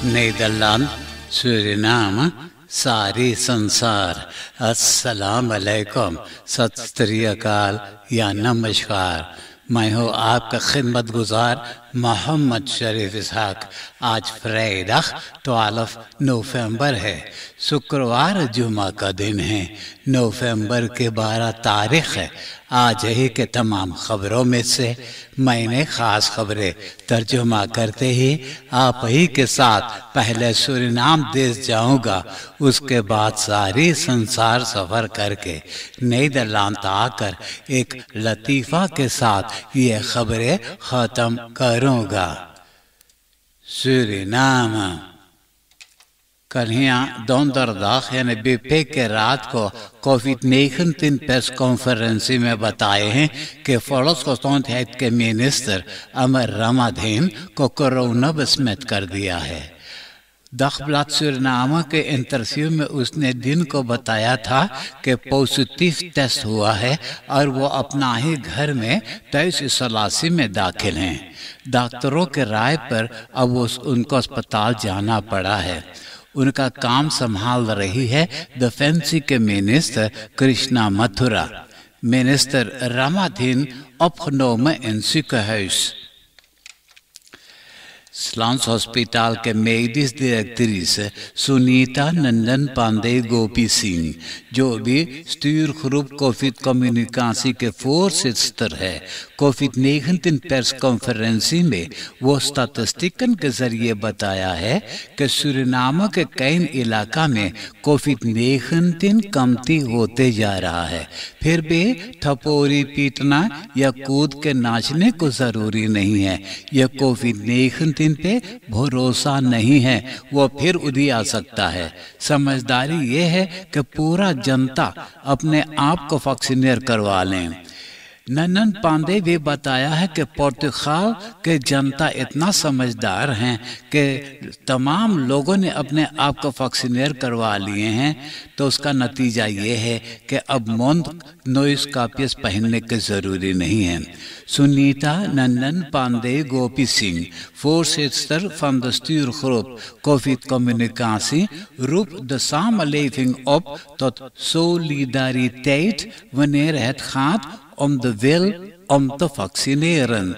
Nederland, Suriname, सारी संसार, अस्सलाम अलैकुम, सत श्री अकाल या नमस्कार। मैं हूँ आपका खिदमत गुजार मोहम्मद शरीफ इसहाक। आज फ्राइडे 12 नवंबर है, शुक्रवार जुमा का दिन है। नवंबर के 12 तारीख है। आज ही के तमाम खबरों में से मैंने खास खबरें तर्जुमा करते ही आप ही के साथ पहले सूरीनाम देश जाऊंगा, उसके बाद सारी संसार सफर करके नीदरलैंड आकर एक लतीफ़ा के साथ ये खबरें ख़त्म करूंगा। सूरीनाम कन्हैया donderdag यानी बीपे के रात को कोविड-19 प्रेस कॉन्फ्रेंस में बताए हैं कि volksgezondheid के मिनिस्टर अमर रामाधीन को कोरोना besmet कर दिया है। दखबलात सूरीनाम के इंटरव्यू में उसने दिन को बताया था कि पॉजिटिव टेस्ट हुआ है और वो अपना ही घर में 23 इजलासी में दाखिल हैं। डॉक्टरों के राय पर अब उनको अस्पताल जाना पड़ा है। उनका काम संभाल रही है डिफेंस के minister Krishna Mathura. Minister Ramadhin opgenomen in ziekenhuis। स्लांस हॉस्पिटल के मेडिस डायरेक्ट्रिस सुनीता नंदन पांडे गोपी सिंह, जो भी स्टूरग्रुप कोविड कम्युनिकेशन के voorzitter है, कोविड-19 प्रेस कॉन्फ्रेंस में वो स्टैटिस्टिकन के जरिए बताया है कि सूरीनाम के कई इलाका में कोविड-19 कमती होते जा रहा है। फिर भी थपोरी पीटना या कूद के नाचने को जरूरी नहीं है। यह कोविड-19 पे भरोसा नहीं है, वो फिर उड़ी आ सकता है। समझदारी ये है कि पूरा जनता अपने आप को वैक्सीनेट करवा लें। नंदन पांडे भी बताया है कि पुर्तगाल के जनता इतना समझदार हैं कि तमाम लोगों ने अपने आप को वैक्सीनेट करवा लिए हैं, तो उसका नतीजा ये है कि अब माउथ नॉइज कापियस पहनने की ज़रूरी नहीं है। सुनीता नंदन पांडे गोपी Singh, voorzitter van de stuurgroep COVID-communicatie, roept de samenleving op tot solidariteit wanneer het gaat om de wil om te vaccineren।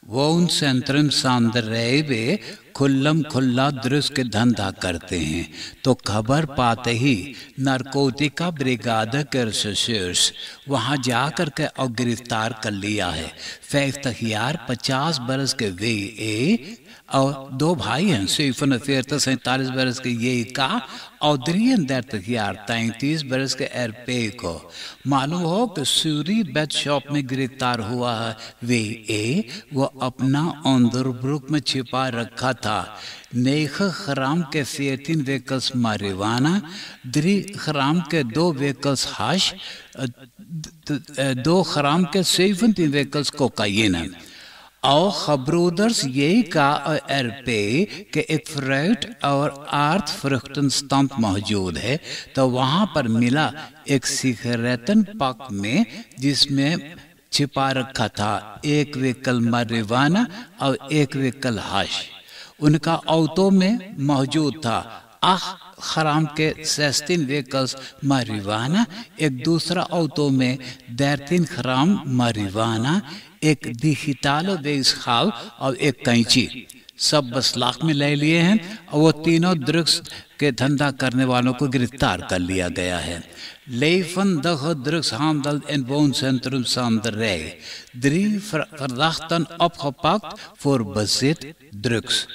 वोनसेंट्रम सांदरई में खुल्लम खुल्ला दृश्य के धंधा करते हैं, तो खबर पाते ही नारकोटिका ब्रिगाद के रिसर्चर्स वहां जाकर के और गिरफ्तार कर लिया है। 50 बरस के वे और 2 भाई हैं, 47 बरस के ये का और 33 बरस के एरपे को। मालूम हो कि सूरी बेड शॉप में गिरफ्तार हुआ है वो अपना अंडरब्रुक में छिपा रखा था 9 ग्राम के 14 व्हीकल्स मारिवाना, 3 ग्राम के 2 व्हीकल्स हाश, 2 ग्राम के 17 व्हीकल्स कोकाइन। और खबरोदर्स यही का एरपे के एक फ्रूट और आर्थ फ्रुक्टन स्टंप मौजूद है, तो वहां पर मिला एक सिगरेटन पक में जिसमें छिपा रखा था 1 व्हीकल मारिवाना और 1 व्हीकल हाश। उनका ऑटो में मौजूद था 8 ग्राम के 16 व्हीकल्स मारिवाना, एक दूसरा ऑटो में 13 ग्राम मारिवाना, एक डिजिटल बेसखाल और एक कैंची, सब 10 लाख में ले लिए हैं। और वो तीनों ड्रग्स के धंधा करने वालों को गिरफ्तार कर लिया गया है। levendige drugshandel in wooncentrum Sanderij, 3 verdachten opgepakt voor bezit drugs।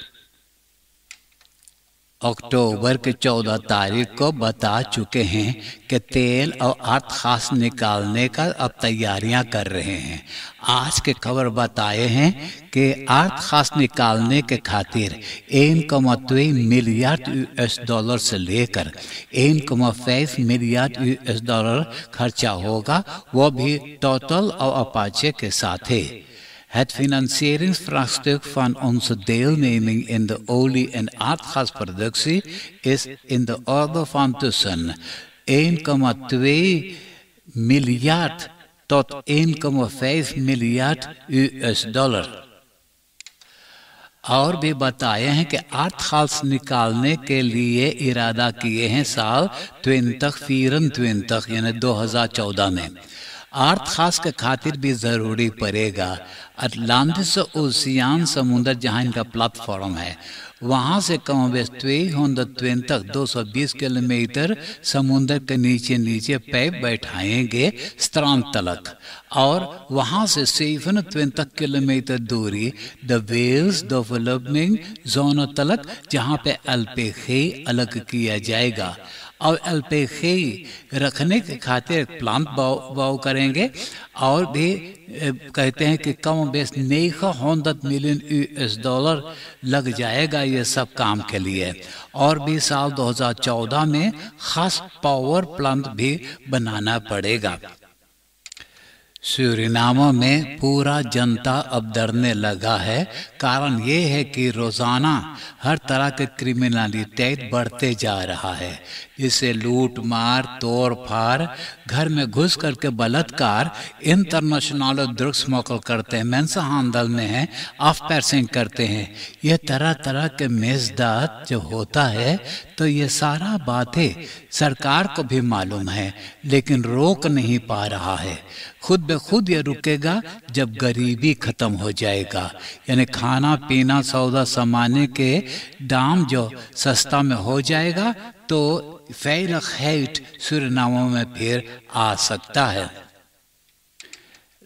अक्टूबर के 14 तारीख को बता चुके हैं कि तेल और अर्थ खास निकालने का अब तैयारियां कर रहे हैं। आज के खबर बताए हैं कि अर्थ खास निकालने के खातिर 1,2 मिलियन US डॉलर से लेकर 1,5 मिलियन US डॉलर खर्चा होगा, वो भी टोटल और अपाचे के साथ है। Het financieringsvraagstuk van onze deelneming in de olie- en aardgasproductie is in de orde van tussen 1,2 miljard tot 1,5 miljard US dollar। और भी बताए हैं कि अर्थखास निकालने के लिए इरादा किए हैं साल 2024 यानी 2014 में। अर्थ खास के खातिर भी ज़रूरी पड़ेगा अटलांटिस ओशियन समुद्र जहाँ इनका प्लेटफॉर्म है वहाँ से कम बेस 220 किलोमीटर समुद्र के नीचे नीचे पाइप बैठाएंगे स्त्रांत तलक और वहाँ से 27 किलोमीटर दूरी द वेल्स डेवलपमेंट जोन तलक जहाँ पे एलपीजी अलग किया जाएगा और एलपीजी रखने के खातिर एक प्लांट बाव करेंगे और भी कहते हैं कि कम बेस 900 मिलियन यूएस डॉलर लग जाएगा ये सब काम के लिए। और भी साल 2014 में खास पावर प्लांट भी बनाना पड़ेगा। सूरीनाम में पूरा जनता अब डरने लगा है। कारण ये है कि रोज़ाना हर तरह के क्रिमिनलिटी बढ़ते जा रहा है, जिससे लूट मार तोड़ फाड़, घर में घुस करके बलात्कार, इंटरनेशनल ड्रग्स स्मगल करते हैं, मेंसा हांडल में है, ऑफ पैसिंग करते हैं। ये तरह तरह के मेजदात जो होता है तो ये सारा बातें सरकार को भी मालूम है लेकिन रोक नहीं पा रहा है। खुद ब खुद ये रुकेगा जब गरीबी खत्म हो जाएगा, यानी खाना पीना सौदा सामान के दाम जो सस्ता में हो जाएगा तो veiligheid सूरीनाम में फिर आ सकता है।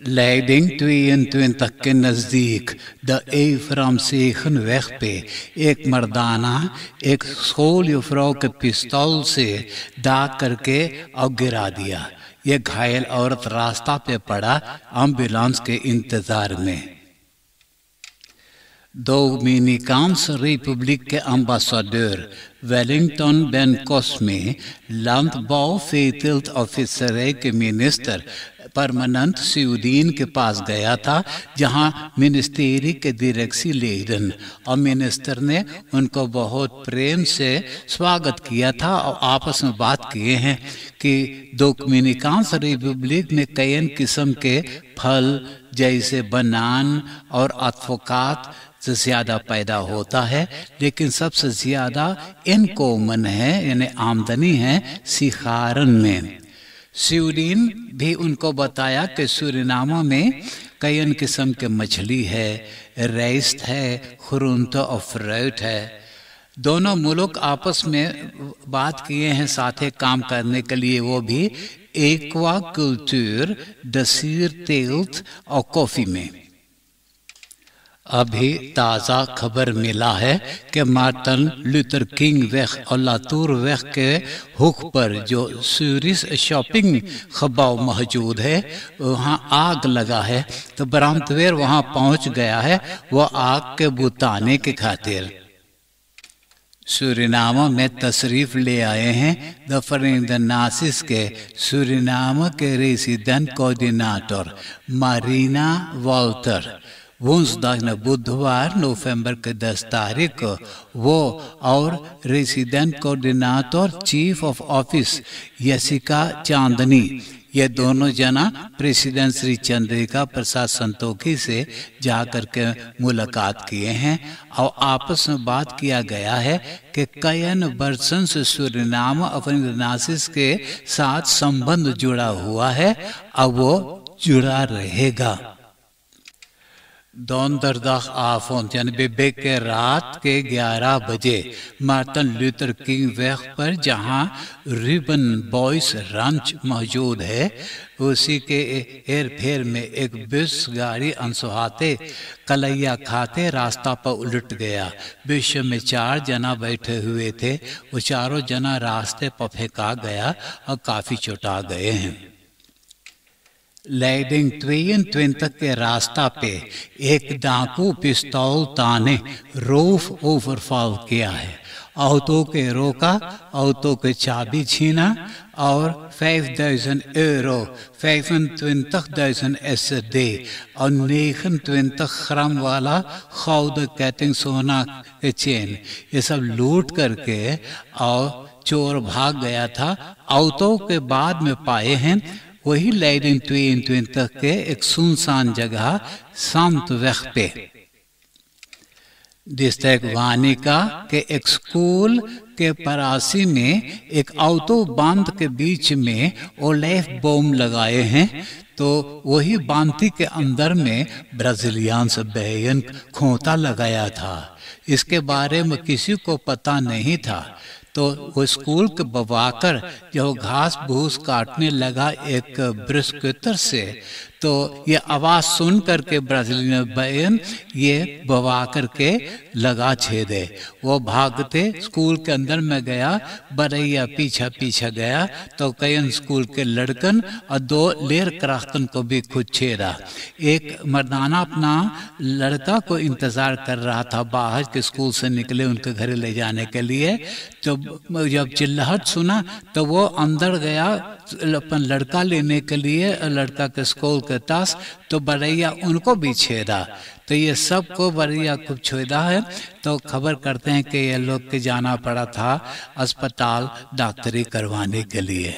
Leiding 22 के नज़दीक द एफ्रामसेगनweg पे एक मर्दाना एक schooljuffrouw के पिस्तौल से दाग करके और गिरा दिया। ये घायल औरत रास्ता पे पड़ा एम्बुलेंस के इंतजार में। डोमिनिकान्स रिपब्लिक के एम्बेसडर वेलिंगटन बेन कोस्मे लैंडबौ फील्ड ऑफिसर के मिनिस्टर परमानेंट स्वीडन के पास गया था जहां मिनिस्ट्री के डायरेक्सी लेडन और मिनिस्टर ने उनको बहुत प्रेम से स्वागत किया था और आपस में बात किए हैं कि डोमिनिकान्स रिपब्लिक में कई किस्म के फल जैसे बनान और एवोकाडो से ज़्यादा पैदा होता है, लेकिन सबसे ज़्यादा इनकॉमन है यानी आमदनी है सिखारन में। स्वीडन भी उनको बताया कि सूरीनाम में कई किस्म के मछली है, राइस है, खुरुंत और फ्रूट है। दोनों मुल्क आपस में बात किए हैं साथ काम करने के लिए, वो भी एक्वाकल्चर, दसीरतेल्ट और कॉफ़ी में। अभी ताज़ा खबर मिला है कि मार्टिन लूथर किंग वेग और लातूर वेग के हुक पर जो सूरिस शॉपिंग खबाव मौजूद है वहाँ आग लगा है, तो ब्रांतवेर वहाँ पहुँच गया है वो आग के बुताने के खातिर। सूरीनाम में तशरीफ ले आए हैं द फरेंड नासिस के सूरीनाम के रेसिडेंट कोऑर्डिनेटर मारीना वॉल्टर। वोंसदाग बुधवार नवंबर के 10 तारीख को वो और resident coordinator chief of office Yashika Chandni ये दोनों जना प्रेसिडेंट श्री चंद्रिका प्रसाद संतोखी से जाकर के मुलाकात किए हैं और आपस में बात किया गया है कि कई वर्षों से सूरीनाम अपने नासिस के साथ संबंध जुड़ा हुआ है और वो जुड़ा रहेगा। donderdag avond यानी बेबे के रात के 11 बजे मार्टिन लूथर किंग वेग पर जहां रिबन बॉयज रंच मौजूद है उसी के हेर फेर में एक बस गाड़ी अनसुहाते कलैया खाते रास्ता पर उलट गया। विश्व में 4 जना बैठे हुए थे, वो चारों जना रास्ते पर फेंका गया और काफी चोटा गए हैं। लेडिंग 22 के रास्ता पे एक डाकू पिस्तौल ताने रूफ ओवरफॉल किया है। ऑटो के रोका, ऑटो के चाबी छीना और 5000 euro 25.000 SD और 29 ग्राम वाला गोल्ड कैटिंग सोना के चेन ये सब लूट करके और चोर भाग गया था। ऑटो के बाद में पाए हैं वही लेडिंग 22 के एक सुनसान जगह शांत वेग पे। डिस्ट्रिक्ट वानिका के एक स्कूल के परासी में एक ऑटो बांध के बीच में ओलेफ बम लगाए हैं। तो वही बांधी के अंदर में ब्राजीलियंस बहन खोता लगाया था। इसके बारे में किसी को पता नहीं था। तो वो स्कूल के बवाकर जो घास भूस काटने लगा एक ब्रस्कुतर से, तो ये आवाज सुन करके ब्राजीलियन बहन ये बवा करके लगा छेदे। वो भागते स्कूल के अंदर में गया, बरैया पीछा पीछा गया तो कई स्कूल के लड़कन और 2 लेर क्राफ्टन को भी खुद छेड़ा। एक मर्दाना अपना लड़का को इंतजार कर रहा था बाहर के स्कूल से निकले उनके घर ले जाने के लिए। तो जब चिल्लाहट सुना तो वो अंदर गया अपन लड़का लेने के लिए, लड़का के स्कूल के पास, तो बरैया उनको भी छेड़ा। तो ये सब को बरैया खूब छेड़ा है। तो खबर करते हैं कि ये लोग के जाना पड़ा था अस्पताल डॉक्टरी करवाने के लिए।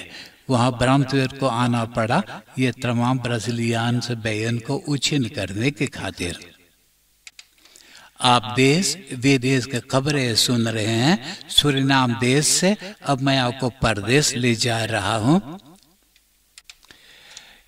वहाँ ब्रह्मत्वेर को आना पड़ा ये तमाम ब्राजीलियन से बयान को उछिन करने के खातिर। आप देश विदेश के खबरें सुन रहे हैं सूरीनाम देश से। अब मैं आपको परदेश ले जा रहा हूँ।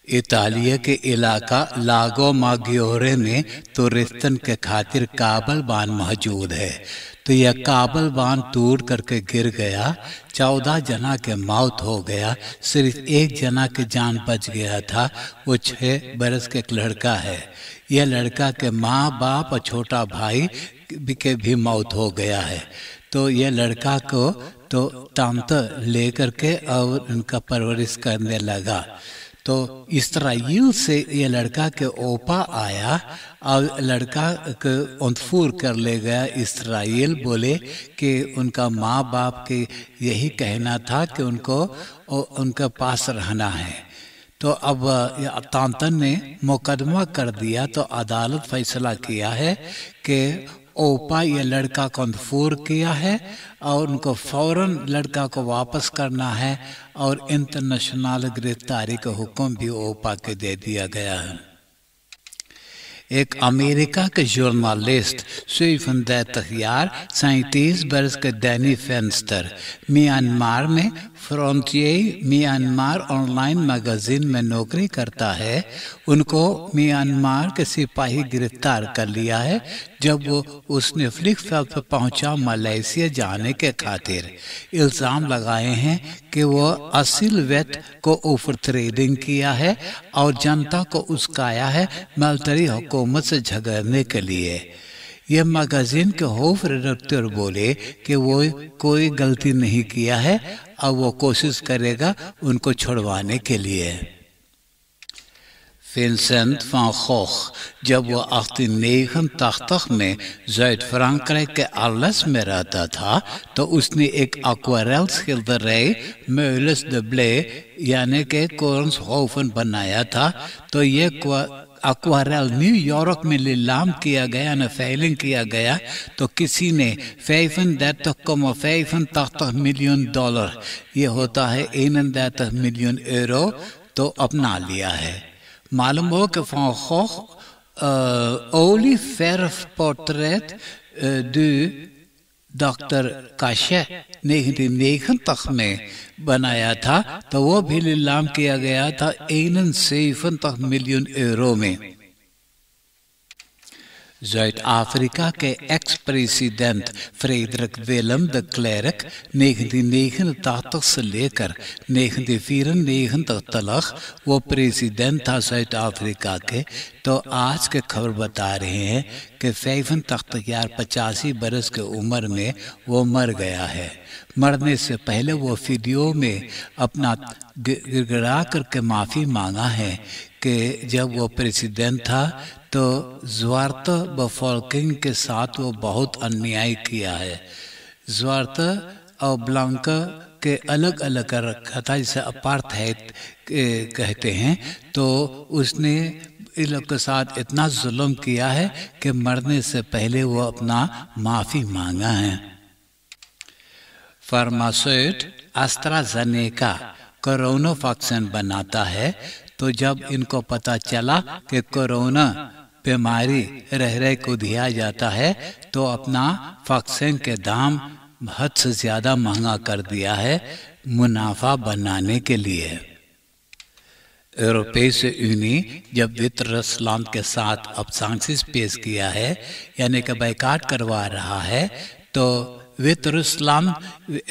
इतालिया के इलाका लागो माग्योरे में टूरिस्टन के खातिर काबल बांध मौजूद है। तो यह काबल बांध टूट करके गिर गया। 14 जना के मौत हो गया, सिर्फ 1 जना के जान बच गया था। वो 6 बरस के एक लड़का है। यह लड़का के माँ बाप और छोटा भाई के भी मौत हो गया है। तो यह लड़का को तो तांत लेकर के और उनका परवरिश करने लगा। तो इस्राइल से ये लड़का के ओपा आया और लड़का को अंतफूर कर ले गया। इस्राइल बोले कि उनका माँ बाप के यही कहना था कि उनको उनके पास रहना है। तो अब तांतन ने मुकदमा कर दिया। तो अदालत फैसला किया है कि ओपा ये लड़का को अंतफूर किया है और उनको फौरन लड़का को वापस करना है और इंटरनेशनल गिरफ्तारी का हुक्म भी ओपा के दे दिया गया है। एक अमेरिका के जर्नलिस्ट स्टीफन तहियार 37 बरस के डैनी फेंस्टर म्यांमार में फ्रंटियर म्यांमार ऑनलाइन मैगजीन में नौकरी करता है। उनको म्यांमार के सिपाही गिरफ्तार कर लिया है जब वो उसने फ्लिपकार्ट पर पहुंचा मलेशिया जाने के खातिर। इल्ज़ाम लगाए हैं कि वो असील वेट को ओवर ट्रेडिंग किया है और जनता को उस्काया है मिलिट्री हुकूमत से झगड़ने के लिए। यह मैगजीन के होफ एडिटर बोले कि वो कोई गलती नहीं किया है और वो कोशिश करेगा उनको छुड़वाने के लिए। विंसेंट van Gogh जब वो 1889 में ज़ुइड-फ्रांक्राइक के आर्लेस में रहता था तो उसने एक एक्वारेल schilderij मेलिस de ब्ले यानी के कोर्न्सहोफन बनाया था। तो ये एक्वारेल न्यूयॉर्क में नीलाम किया गया न फेलिंग किया गया। तो किसी ने $35,85 मिलियन ये होता है 31 मिलियन यूरो तो अपना लिया है। मालूम हो कि van Gogh olieverfportret du doctor Gachet 1990 में बनाया था। तो वो भी नीलाम किया गया था 71 मिलियन यूरो में। ज़ुइड अफ्रीका के ex president Frederik Willem de Klerk 1989 से लेकर 1994 तक वो प्रेसिडेंट था ज़ुइड अफ्रीका के। तो आज के खबर बता रहे हैं कि 85 बरस के उम्र में वो मर गया है। मरने से पहले वो वीडियो में अपना गिड़गिड़ा करके माफ़ी मांगा है कि जब वो प्रेसिडेंट था तो ज़्वार्त बफॉल्किंग के साथ वो बहुत अन्याय किया है। ज़्वार्त और ब्लांका के अलग अलग कर रखा था, जिसे अपार्थाइड कहते हैं। तो उसने इन लोग के साथ इतना जुल्म किया है कि मरने से पहले वो अपना माफ़ी मांगा है। फार्मास्यूट एस्ट्राज़ेनेका कोरोना वैक्सीन बनाता है। तो जब इनको पता चला कि कोरोना बीमारी रह रह को दिया जाता है, तो अपना वैक्सीन के दाम हद से ज़्यादा महंगा कर दिया है मुनाफा बनाने के लिए। यूरोपीय यूनियन जब वितरसलैंड के साथ अब सैंक्शंस पेश किया है, यानी कि बायकॉट करवा रहा है, तो वितरसलैंड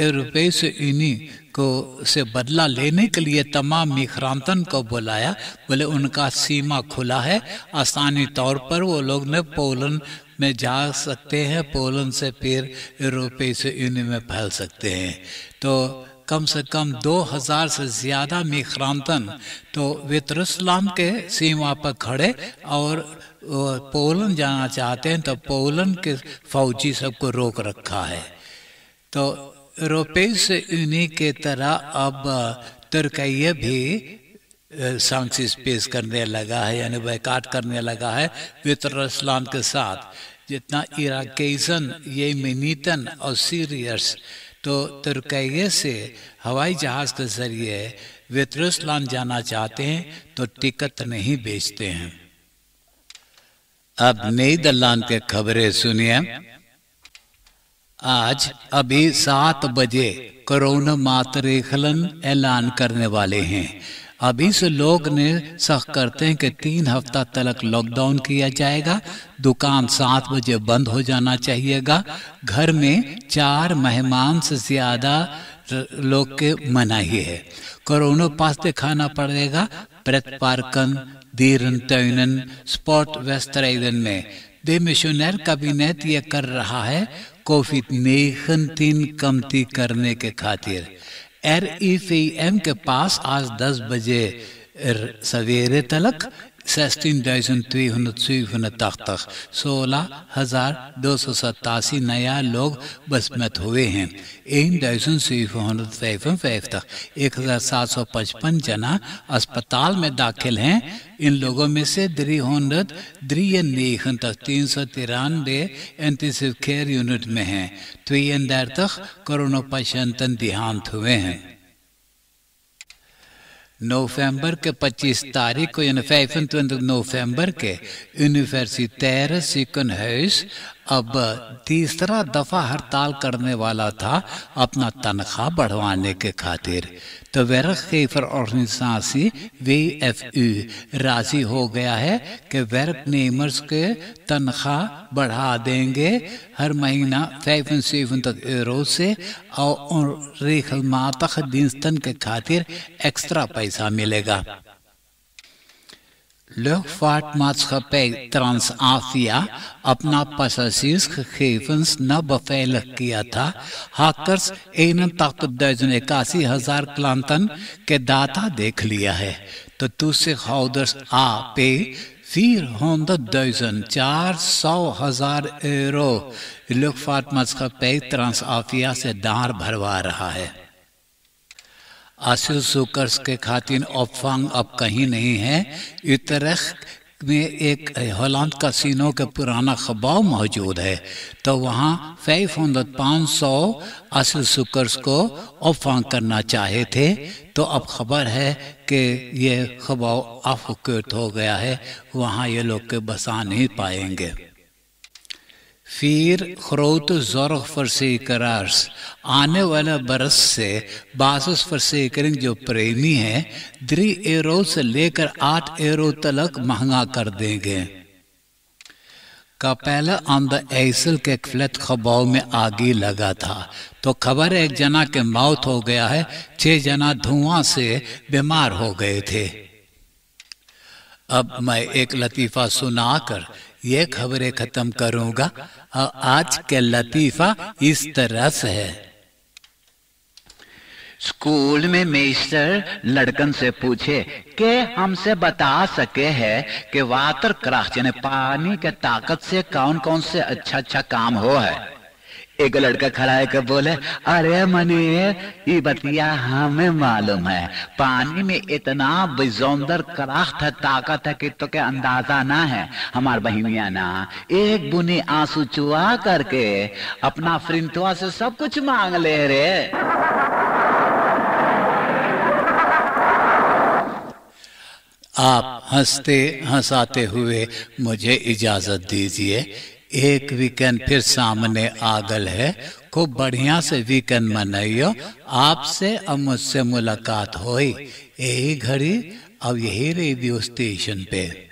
यूरोपीय यूनियन को से बदला लेने के लिए तमाम मिग्रांटन को बुलाया। बोले उनका सीमा खुला है, आसानी तौर पर वो लोग ने पोलैंड में जा सकते हैं, पोलैंड से फिर यूरोपीय यूनियन में फैल सकते हैं। तो कम से कम 2000 से ज़्यादा मिग्रांटन तो वितरसलैंड के सीमा पर खड़े और पोलैंड जाना चाहते हैं, तो पोलैंड के फौजी सबको रोक रखा है। तो यूरोपीय यूनियन के तरह अब तुर्की भी सैंक्शंस पेश करने लगा है, यानी बायकॉट करने लगा है वितरसलैंड के साथ। जितना इराकीजन, येमेनीतन और सीरियस तो तुर्की से हवाई जहाज़ के ज़रिए वितरसलैंड जाना चाहते हैं, तो टिकट नहीं बेचते हैं। अब नीदरलैंड के खबरें सुनिए। आज अभी 7 बजे कोरोना मातरेखलन ऐलान करने वाले हैं। अभी से लोग ने सख करते हैं कि 3 हफ्ता तक लॉकडाउन किया जाएगा, दुकान 7 बजे बंद हो जाना चाहिएगा, घर में 4 मेहमान से ज़्यादा लोग के मनाही है, कोरोना पास दिखाना पड़ेगा प्रेतपार्कन दीरन टर्नन स्पॉट वेस्टराइडन में। दे मिशनर कैबिनेट ये कर रहा है कोविड-19 कमती करने के खातिर। RIVM के पास आज 10 बजे सवेरे तक 16,287 नया लोग बसमत हुए हैं। 1755 जना अस्पताल में दाखिल हैं। इन लोगों में से 393 इंटेंसिव केयर यूनिट में हैं। 32 कोरोना पेशेंट देहांत हुए हैं। नवंबर के 25 तारीख को यानी 25 नवंबर के यूनिवर्सिटैर ziekenhuis अब तीसरा दफा हड़ताल करने वाला था अपना तनख्वाह बढ़वाने के खातिर। तो werkgever organisatie WFU राजी हो गया है कि werknemers के तनख्वाह बढ़ा देंगे हर महीना 75 euro से, और regelmatig diensten के खातिर एक्स्ट्रा पैसा मिलेगा। Luchtvaartmaatschappij Transavia अपना passagiersgegevens न beveilig किया था। hackers 81,081 klanten के डाटा देख लिया है। तो toezichthouders AP 400,000 euro luchtvaartmaatschappij Transavia से दार भरवा रहा है। asielzoekers के खातिर ऑपफांग अब कहीं नहीं है। यूट्रेख्ट में एक हॉलैंड कैसीनो का पुराना खबाव मौजूद है, तो वहाँ 500 asielzoekers को ऑपफांग करना चाहे थे। तो अब खबर है कि ये खबाव afgekeurd हो गया है, वहाँ ये लोग के बसा नहीं पाएंगे। 4 grote zorgverzekeraars आने वाले बरस से basisverzekering जो प्रेमी है 3 euro से लेकर 8 euro तक महंगा कर देंगे। Capelle aan de IJssel के फ्लैट खबाव में आगी लगा था, तो खबर एक जना के मौत हो गया है, 6 जना धुआं से बीमार हो गए थे। अब मैं एक लतीफ़ा सुनाकर ये खबरें खत्म करूंगा। आज के लतीफ़ा इस तरह से है। स्कूल में मेस्टर लड़कन से पूछे कि हमसे बता सके है कि वाटर क्राफ्ट यानी पानी के ताकत से कौन कौन से अच्छा काम हो है। एक लड़का खड़ा है बोले, अरे मनी ये बतिया हमें मालूम है, पानी में इतना बेजोंदर क्राफ्ट है, ताकत है कि तो के अंदाजा ना है। हमार बहिनिया ना एक बुनी आंसू चुआ करके अपना फ्रिंटवा से सब कुछ मांग ले रे। आप हंसते हंसाते हुए मुझे इजाज़त दीजिए। एक वीकेंड फिर सामने आगल है, खूब बढ़िया से वीकेंड मनाइयो। आपसे अब मुझसे मुलाकात हुई यही घड़ी अब यही रेडियो स्टेशन पे।